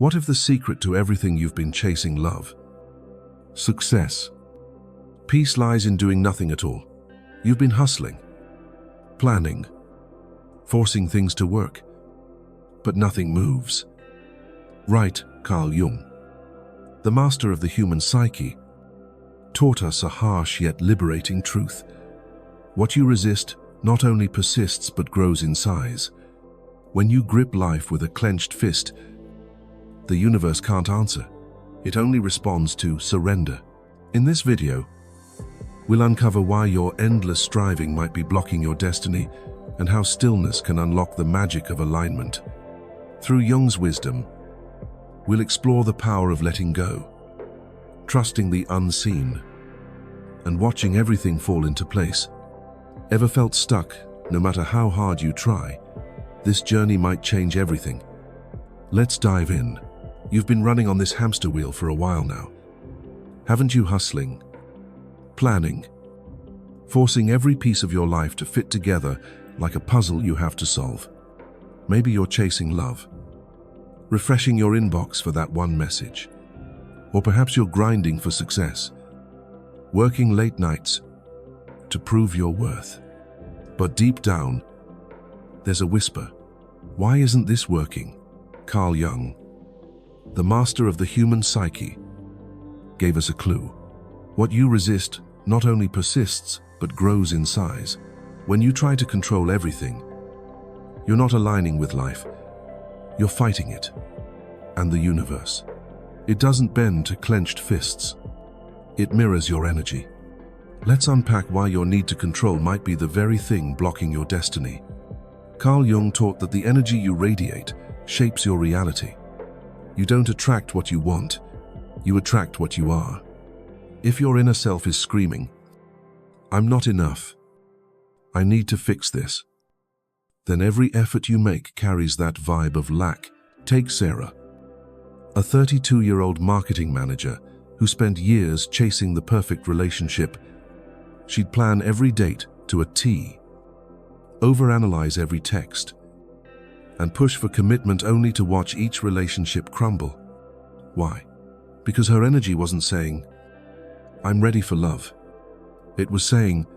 What if the secret to everything you've been chasing, love, success, peace lies in doing nothing at all? You've been hustling, planning, forcing things to work, but nothing moves. Right, Carl Jung, the master of the human psyche, taught us a harsh yet liberating truth. What you resist not only persists but grows in size. When you grip life with a clenched fist, the universe can't answer. It only responds to surrender. In this video, we'll uncover why your endless striving might be blocking your destiny and how stillness can unlock the magic of alignment. Through Jung's wisdom, we'll explore the power of letting go, trusting the unseen, and watching everything fall into place. Ever felt stuck? No matter how hard you try, this journey might change everything. Let's dive in. You've been running on this hamster wheel for a while now. Haven't you? Hustling, planning, forcing every piece of your life to fit together like a puzzle you have to solve. Maybe you're chasing love, refreshing your inbox for that one message. Or perhaps you're grinding for success, working late nights to prove your worth. But deep down, there's a whisper. Why isn't this working? Carl Jung, the master of the human psyche, gave us a clue. What you resist not only persists, but grows in size. When you try to control everything, you're not aligning with life, you're fighting it. And the universe, it doesn't bend to clenched fists. It mirrors your energy. Let's unpack why your need to control might be the very thing blocking your destiny. Carl Jung taught that the energy you radiate shapes your reality. You don't attract what you want, you attract what you are. If your inner self is screaming, "I'm not enough, I need to fix this," then every effort you make carries that vibe of lack. Take Sarah, a 32-year-old marketing manager who spent years chasing the perfect relationship. She'd plan every date to a T, overanalyze every text, and push for commitment only to watch each relationship crumble. Why? Because her energy wasn't saying, "I'm ready for love." It was saying,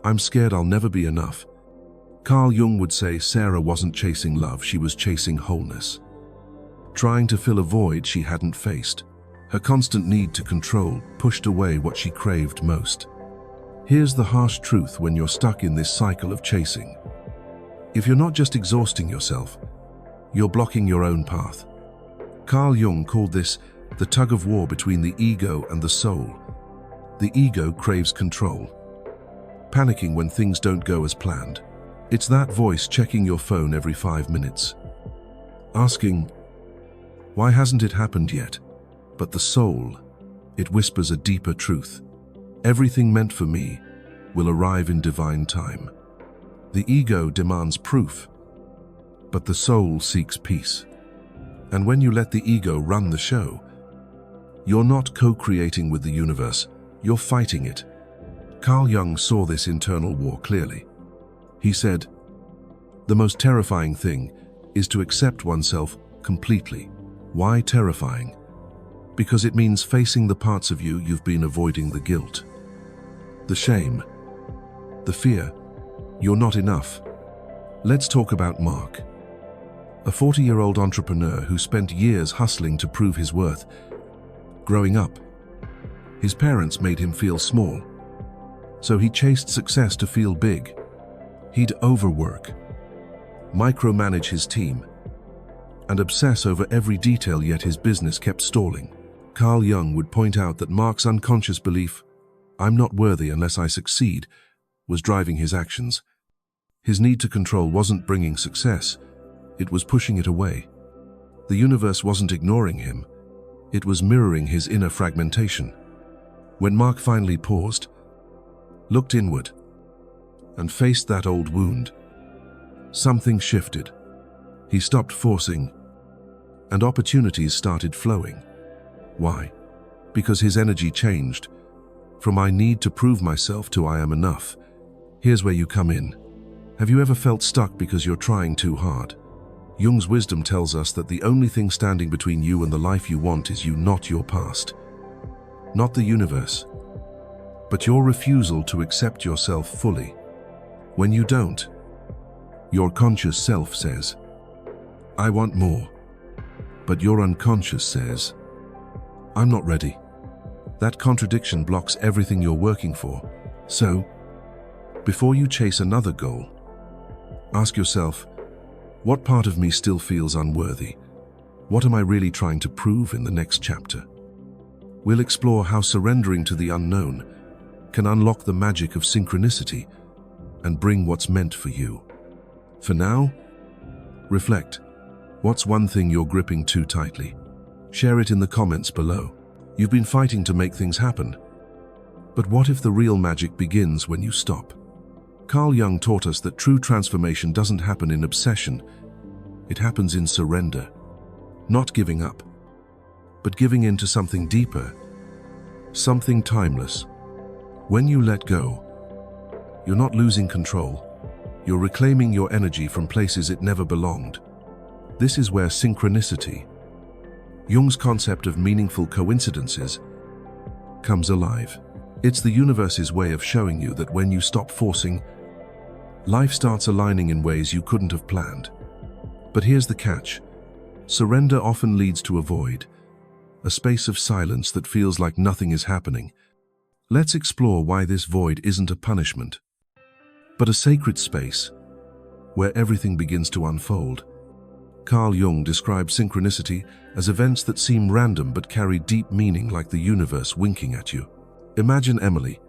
"I'm scared I'll never be enough." Carl Jung would say Sarah wasn't chasing love, she was chasing wholeness, trying to fill a void she hadn't faced. Her constant need to control pushed away what she craved most. Here's the harsh truth when you're stuck in this cycle of chasing. If you're not just exhausting yourself, you're blocking your own path. Carl Jung called this the tug of war between the ego and the soul. The ego craves control, panicking when things don't go as planned. It's that voice checking your phone every 5 minutes, asking, "Why hasn't it happened yet?" But the soul, it whispers a deeper truth. Everything meant for me will arrive in divine time. The ego demands proof, but the soul seeks peace. And when you let the ego run the show, you're not co-creating with the universe, you're fighting it. Carl Jung saw this internal war clearly. He said, "The most terrifying thing is to accept oneself completely." Why terrifying? Because it means facing the parts of you you've been avoiding, the guilt, the shame, the fear. You're not enough. Let's talk about Mark, a 40-year-old entrepreneur who spent years hustling to prove his worth. Growing up, his parents made him feel small, so he chased success to feel big. He'd overwork, micromanage his team, and obsess over every detail, yet his business kept stalling. Carl Jung would point out that Mark's unconscious belief, "I'm not worthy unless I succeed," was driving his actions. His need to control wasn't bringing success, it was pushing it away. The universe wasn't ignoring him, it was mirroring his inner fragmentation. When Mark finally paused, looked inward, and faced that old wound, something shifted. He stopped forcing, and opportunities started flowing. Why? Because his energy changed, from "I need to prove myself" to "I am enough." Here's where you come in. Have you ever felt stuck because you're trying too hard? Jung's wisdom tells us that the only thing standing between you and the life you want is you, not your past, not the universe, but your refusal to accept yourself fully. When you don't, your conscious self says, "I want more," but your unconscious says, "I'm not ready." That contradiction blocks everything you're working for. So, before you chase another goal, ask yourself, what part of me still feels unworthy? What am I really trying to prove in the next chapter? We'll explore how surrendering to the unknown can unlock the magic of synchronicity and bring what's meant for you. For now, reflect. What's one thing you're gripping too tightly? Share it in the comments below. You've been fighting to make things happen. But what if the real magic begins when you stop? Carl Jung taught us that true transformation doesn't happen in obsession. It happens in surrender. Not giving up, but giving in to something deeper, something timeless. When you let go, you're not losing control. You're reclaiming your energy from places it never belonged. This is where synchronicity, Jung's concept of meaningful coincidences, comes alive. It's the universe's way of showing you that when you stop forcing, life starts aligning in ways you couldn't have planned. But here's the catch. Surrender often leads to a void, a space of silence that feels like nothing is happening. Let's explore why this void isn't a punishment, but a sacred space where everything begins to unfold. Carl Jung described synchronicity as events that seem random but carry deep meaning, like the universe winking at you. Imagine Emily,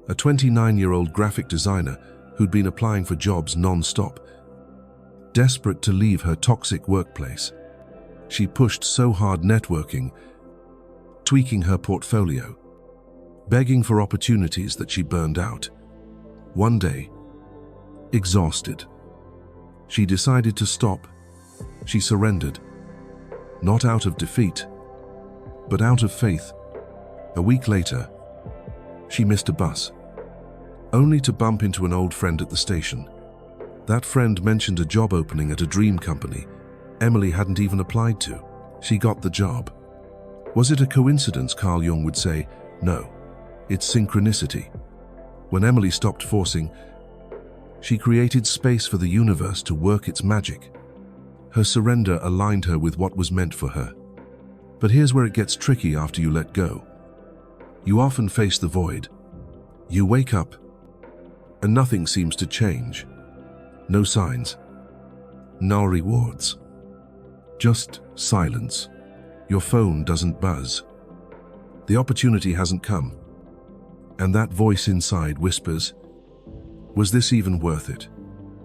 a 29-year-old graphic designer who'd been applying for jobs non-stop. Desperate to leave her toxic workplace, she pushed so hard networking, tweaking her portfolio, begging for opportunities that she burned out. One day, exhausted, she decided to stop. She surrendered, not out of defeat, but out of faith. A week later, she missed a bus, only to bump into an old friend at the station. That friend mentioned a job opening at a dream company Emily hadn't even applied to. She got the job. Was it a coincidence? Carl Jung would say, no, it's synchronicity. When Emily stopped forcing, she created space for the universe to work its magic. Her surrender aligned her with what was meant for her. But here's where it gets tricky after you let go. You often face the void. You wake up, and nothing seems to change. No signs, no rewards. Just silence. Your phone doesn't buzz. The opportunity hasn't come. And that voice inside whispers, was this even worth it?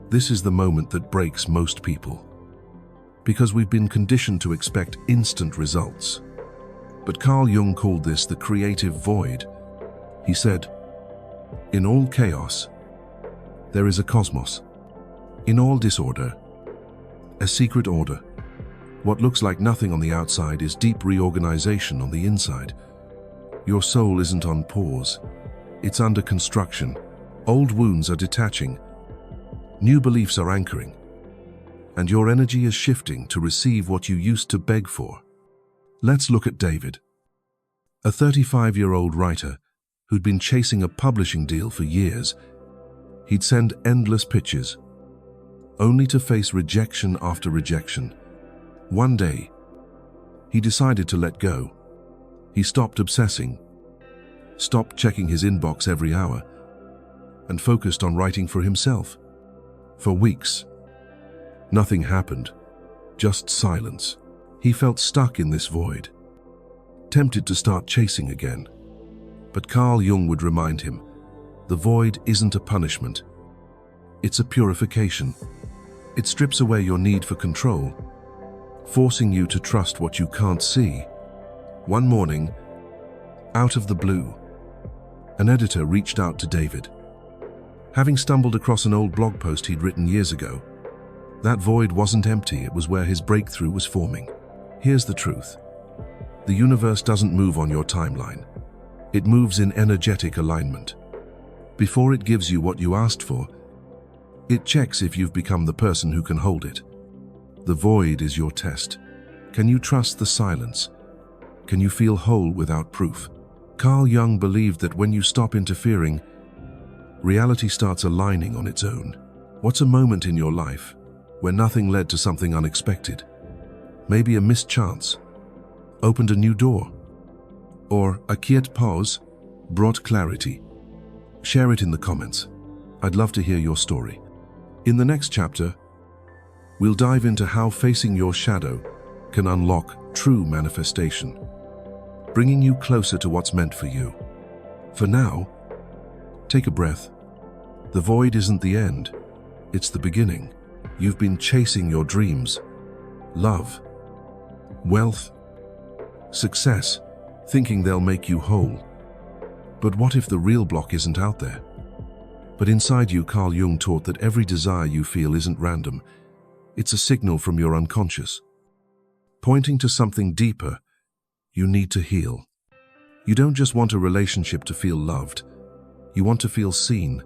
This is the moment that breaks most people, because we've been conditioned to expect instant results. But Carl Jung called this the creative void. He said, in all chaos, there is a cosmos. In all disorder, a secret order. What looks like nothing on the outside is deep reorganization on the inside. Your soul isn't on pause. It's under construction. Old wounds are detaching. New beliefs are anchoring. And your energy is shifting to receive what you used to beg for. Let's look at David, a 35-year-old writer who'd been chasing a publishing deal for years. He'd send endless pitches, only to face rejection after rejection. One day, he decided to let go. He stopped obsessing, stopped checking his inbox every hour, and focused on writing for himself. For weeks, nothing happened, just silence. He felt stuck in this void, tempted to start chasing again. But Carl Jung would remind him, the void isn't a punishment. It's a purification. It strips away your need for control, forcing you to trust what you can't see. One morning, out of the blue, an editor reached out to David. Having stumbled across an old blog post he'd written years ago, that void wasn't empty, it was where his breakthrough was forming. Here's the truth. The universe doesn't move on your timeline. It moves in energetic alignment. Before it gives you what you asked for, it checks if you've become the person who can hold it. The void is your test. Can you trust the silence? Can you feel whole without proof? Carl Jung believed that when you stop interfering, reality starts aligning on its own. What's a moment in your life where nothing led to something unexpected? Maybe a missed chance opened a new door, or a quiet pause brought clarity. Share it in the comments. I'd love to hear your story. In the next chapter, we'll dive into how facing your shadow can unlock true manifestation, bringing you closer to what's meant for you. For now, take a breath. The void isn't the end, it's the beginning. You've been chasing your dreams, love, wealth, success, thinking they'll make you whole. But what if the real block isn't out there? But inside you, Carl Jung taught that every desire you feel isn't random. It's a signal from your unconscious, pointing to something deeper you need to heal. You don't just want a relationship to feel loved. You want to feel seen.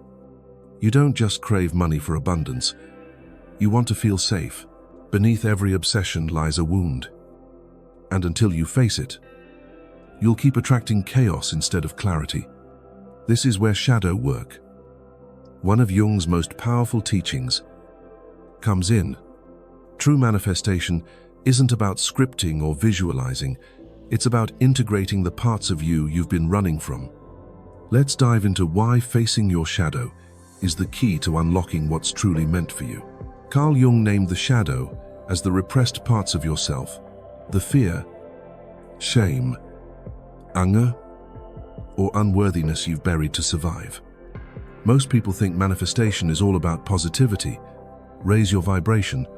You don't just crave money for abundance. You want to feel safe. Beneath every obsession lies a wound. And until you face it, you'll keep attracting chaos instead of clarity. This is where shadow work, one of Jung's most powerful teachings, comes in. True manifestation isn't about scripting or visualizing. It's about integrating the parts of you you've been running from. Let's dive into why facing your shadow is the key to unlocking what's truly meant for you. Carl Jung named the shadow as the repressed parts of yourself, the fear, shame, anger, or unworthiness you've buried to survive. Most people think manifestation is all about positivity. Raise your vibration.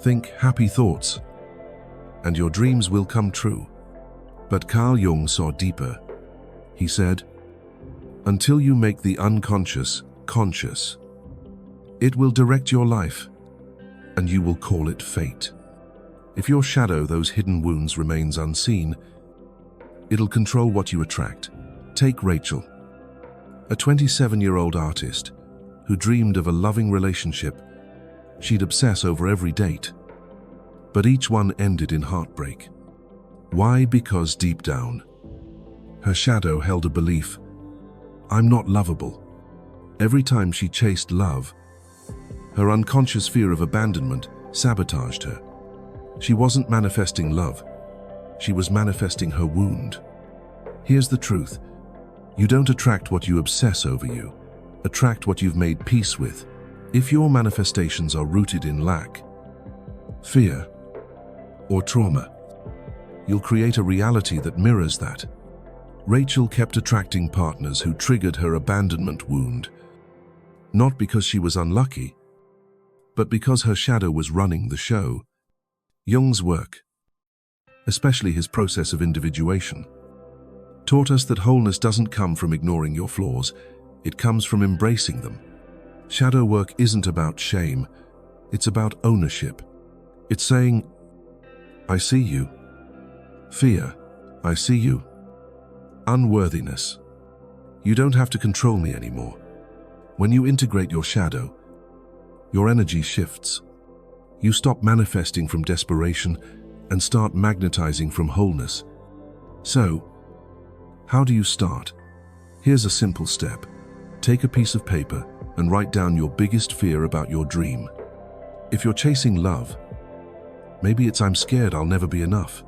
Think happy thoughts, and your dreams will come true. But Carl Jung saw deeper. He said, until you make the unconscious conscious, it will direct your life, and you will call it fate. If your shadow, those hidden wounds, remains unseen, it'll control what you attract. Take Rachel, a 27-year-old artist who dreamed of a loving relationship. She'd obsess over every date, but each one ended in heartbreak. Why? Because deep down, her shadow held a belief: I'm not lovable. Every time she chased love, her unconscious fear of abandonment sabotaged her. She wasn't manifesting love. She was manifesting her wound. Here's the truth. You don't attract what you obsess over. You attract what you've made peace with. If your manifestations are rooted in lack, fear, or trauma, you'll create a reality that mirrors that. Rachel kept attracting partners who triggered her abandonment wound, not because she was unlucky, but because her shadow was running the show. Jung's work, especially his process of individuation, taught us that wholeness doesn't come from ignoring your flaws, it comes from embracing them. Shadow work isn't about shame, it's about ownership. It's saying, I see you. Fear, I see you. Unworthiness, you don't have to control me anymore. When you integrate your shadow, your energy shifts. You stop manifesting from desperation and start magnetizing from wholeness. So, how do you start? Here's a simple step. Take a piece of paper and write down your biggest fear about your dream. If you're chasing love, maybe it's I'm scared I'll never be enough.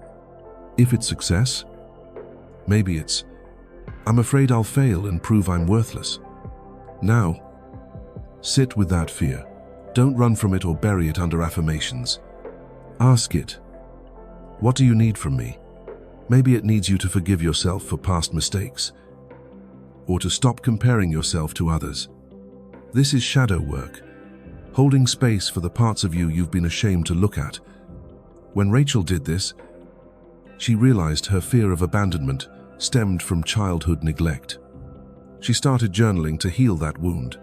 If it's success, maybe it's I'm afraid I'll fail and prove I'm worthless. Now, sit with that fear. Don't run from it or bury it under affirmations. Ask it, what do you need from me? Maybe it needs you to forgive yourself for past mistakes, or to stop comparing yourself to others. This is shadow work, holding space for the parts of you you've been ashamed to look at. When Rachel did this, she realized her fear of abandonment stemmed from childhood neglect. She started journaling to heal that wound.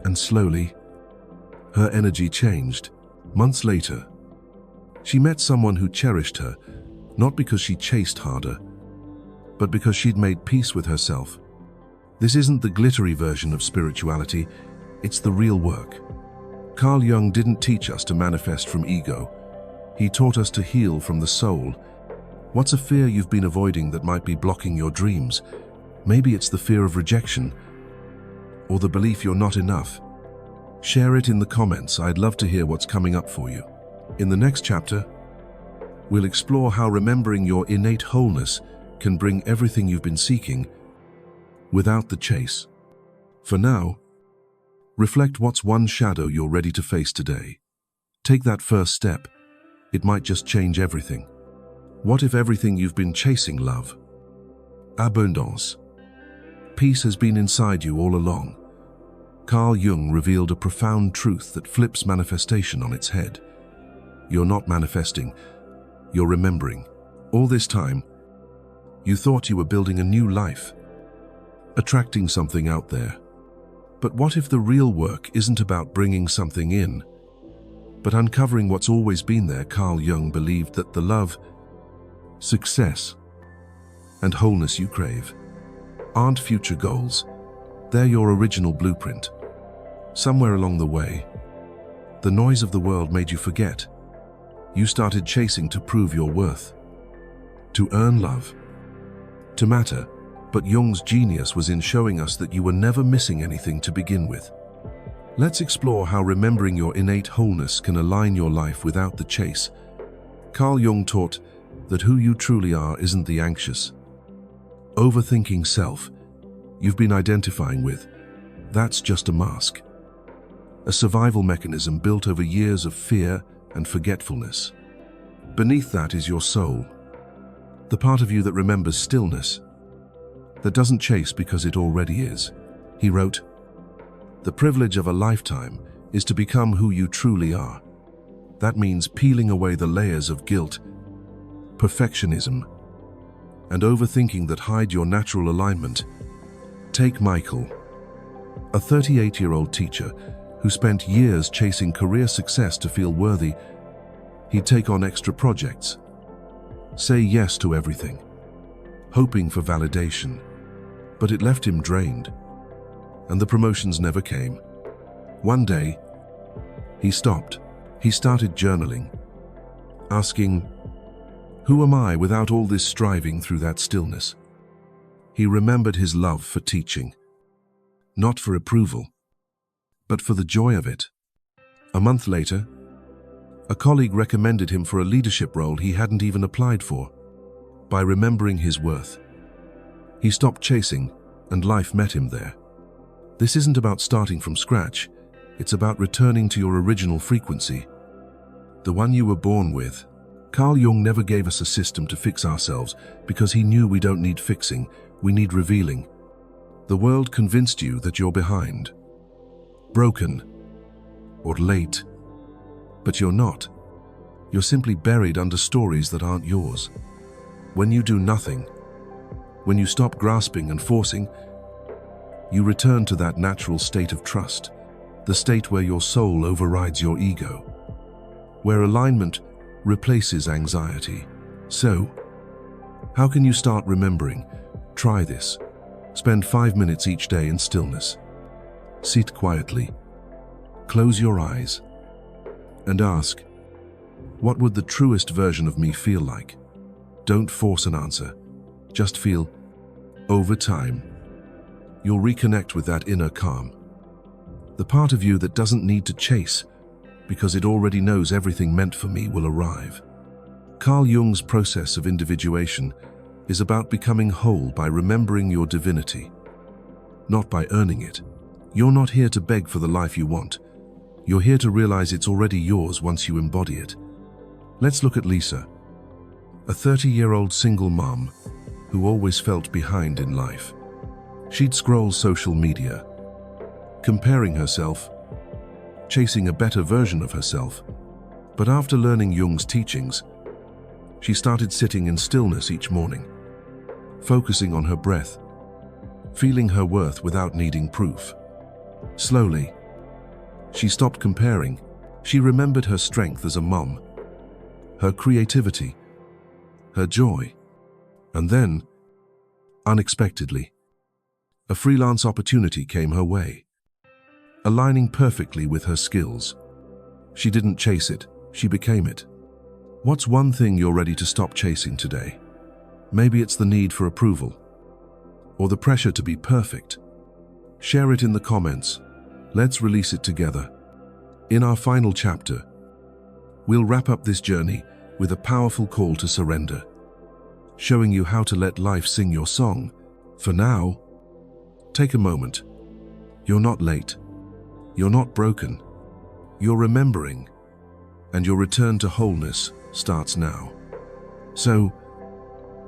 And slowly, her energy changed. Months later, she met someone who cherished her, not because she chased harder, but because she'd made peace with herself. This isn't the glittery version of spirituality, it's the real work. Carl Jung didn't teach us to manifest from ego. He taught us to heal from the soul. What's a fear you've been avoiding that might be blocking your dreams? Maybe it's the fear of rejection, or the belief you're not enough. Share it in the comments. I'd love to hear what's coming up for you. In the next chapter, we'll explore how remembering your innate wholeness can bring everything you've been seeking without the chase. For now, reflect what's one shadow you're ready to face today. Take that first step. It might just change everything. What if everything you've been chasing, love, abundance, peace has been inside you all along? Carl Jung revealed a profound truth that flips manifestation on its head. You're not manifesting, you're remembering. All this time, you thought you were building a new life, attracting something out there. But what if the real work isn't about bringing something in, but uncovering what's always been there? Carl Jung believed that the love, success, and wholeness you crave aren't future goals. They're your original blueprint. Somewhere along the way, the noise of the world made you forget. You started chasing to prove your worth, to earn love, to matter. But Jung's genius was in showing us that you were never missing anything to begin with. Let's explore how remembering your innate wholeness can align your life without the chase. Carl Jung taught that who you truly are isn't the anxious, overthinking self you've been identifying with. That's just a mask, a survival mechanism built over years of fear and forgetfulness. Beneath that is your soul, the part of you that remembers stillness, that doesn't chase because it already is. He wrote, "The privilege of a lifetime is to become who you truly are." That means peeling away the layers of guilt, perfectionism, and overthinking that hide your natural alignment. Take Michael, a 38-year-old teacher who spent years chasing career success to feel worthy. He'd take on extra projects, say yes to everything, hoping for validation. But it left him drained, and the promotions never came. One day, he stopped. He started journaling, asking, "Who am I without all this striving through that stillness?" He remembered his love for teaching, not for approval, but for the joy of it. A month later, a colleague recommended him for a leadership role he hadn't even applied for. By remembering his worth, he stopped chasing, and life met him there. This isn't about starting from scratch. It's about returning to your original frequency, the one you were born with. Carl Jung never gave us a system to fix ourselves because he knew we don't need fixing, we need revealing. The world convinced you that you're behind, broken, or late. But you're not. You're simply buried under stories that aren't yours. When you do nothing, when you stop grasping and forcing, you return to that natural state of trust, the state where your soul overrides your ego, where alignment replaces anxiety. So, how can you start remembering? Try this. Spend 5 minutes each day in stillness. Sit quietly, close your eyes, and ask, what would the truest version of me feel like? Don't force an answer. Just feel. Over time, you'll reconnect with that inner calm, the part of you that doesn't need to chase because it already knows everything meant for me will arrive. Carl Jung's process of individuation is about becoming whole by remembering your divinity, not by earning it. You're not here to beg for the life you want. You're here to realize it's already yours once you embody it. Let's look at Lisa, a 30-year-old single mom who always felt behind in life. She'd scroll social media, comparing herself, chasing a better version of herself. But after learning Jung's teachings, she started sitting in stillness each morning, focusing on her breath, feeling her worth without needing proof. Slowly, she stopped comparing. She remembered her strength as a mom, her creativity, her joy. And then, unexpectedly, a freelance opportunity came her way, aligning perfectly with her skills. She didn't chase it, she became it. What's one thing you're ready to stop chasing today? Maybe it's the need for approval, or the pressure to be perfect. Share it in the comments. Let's release it together. In our final chapter, we'll wrap up this journey with a powerful call to surrender, showing you how to let life sing your song. For now, take a moment. You're not late. You're not broken. You're remembering, and your return to wholeness starts now. So,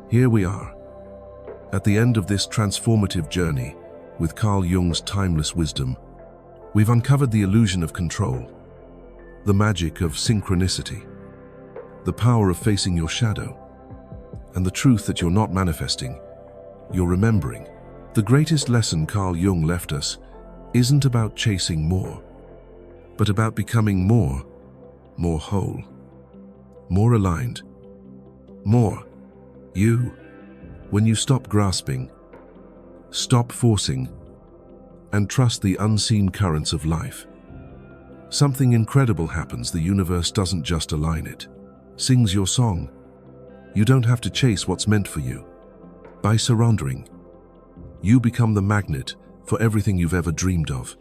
here we are, at the end of this transformative journey with Carl Jung's timeless wisdom. We've uncovered the illusion of control, the magic of synchronicity, the power of facing your shadow, and the truth that you're not manifesting, you're remembering. The greatest lesson Carl Jung left us isn't about chasing more, but about becoming more whole, more aligned, more you. When you stop grasping, stop forcing, and trust the unseen currents of life, something incredible happens. The universe doesn't just align, it sings your song. You don't have to chase what's meant for you. By surrendering, you become the magnet for everything you've ever dreamed of.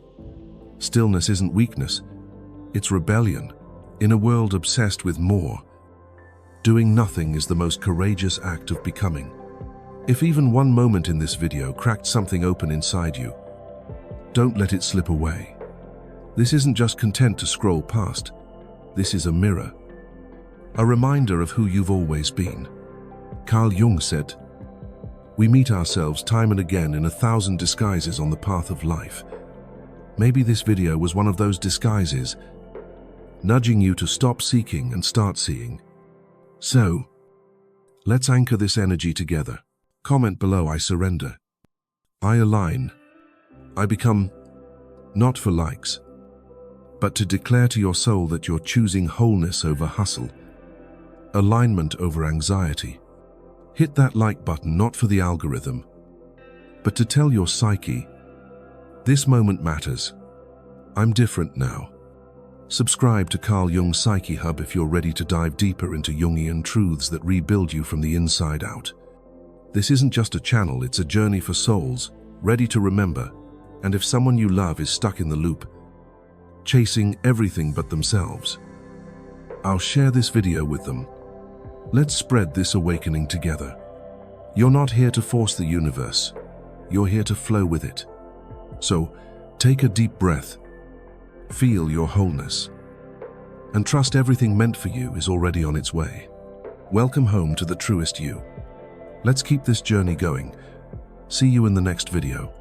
Stillness isn't weakness, it's rebellion. In a world obsessed with more, doing nothing is the most courageous act of becoming. If even one moment in this video cracked something open inside you, don't let it slip away. This isn't just content to scroll past. This is a mirror, a reminder of who you've always been. Carl Jung said, "We meet ourselves time and again in 1,000 disguises on the path of life." Maybe this video was one of those disguises, nudging you to stop seeking and start seeing. So, let's anchor this energy together. Comment below, I surrender. I align. I become, not for likes, but to declare to your soul that you're choosing wholeness over hustle, alignment over anxiety. Hit that like button not for the algorithm, but to tell your psyche, this moment matters. I'm different now. Subscribe to Carl Jung Psyche Hub if you're ready to dive deeper into Jungian truths that rebuild you from the inside out. This isn't just a channel, it's a journey for souls, ready to remember. And if someone you love is stuck in the loop, chasing everything but themselves, I'll share this video with them. Let's spread this awakening together. You're not here to force the universe. You're here to flow with it. So, take a deep breath. Feel your wholeness, and trust everything meant for you is already on its way. Welcome home to the truest you. Let's keep this journey going. See you in the next video.